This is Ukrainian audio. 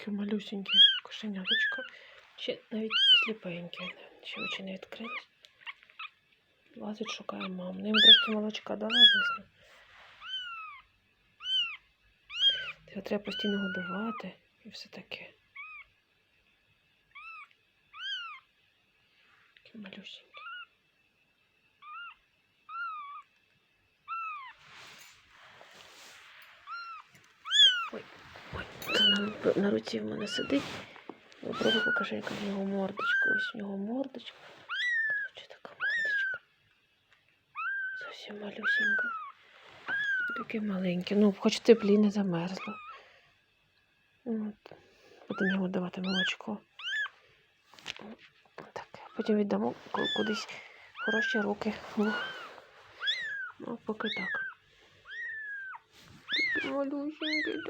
Таке малюсеньке кошеняточко. Ще навіть сліпеньке. Ще очі не відкрились. Лазить, шукає маму. Ну, їм трошки молочка дала, звісно. Його треба постійно годувати і все таке. Такі малюсенькі. Ой, це на руці в мене сидить. Попробуй покажи, яка в нього мордочка. Ось в нього мордочка. Короче, така мордочка. Зовсім малюсенька. Таке маленьке. Ну, хоч теплі не замерзло. От. Будемо йому давати молочко. Так. Потім віддамо кудись в хороші руки. Ну, поки так. Малюсенький,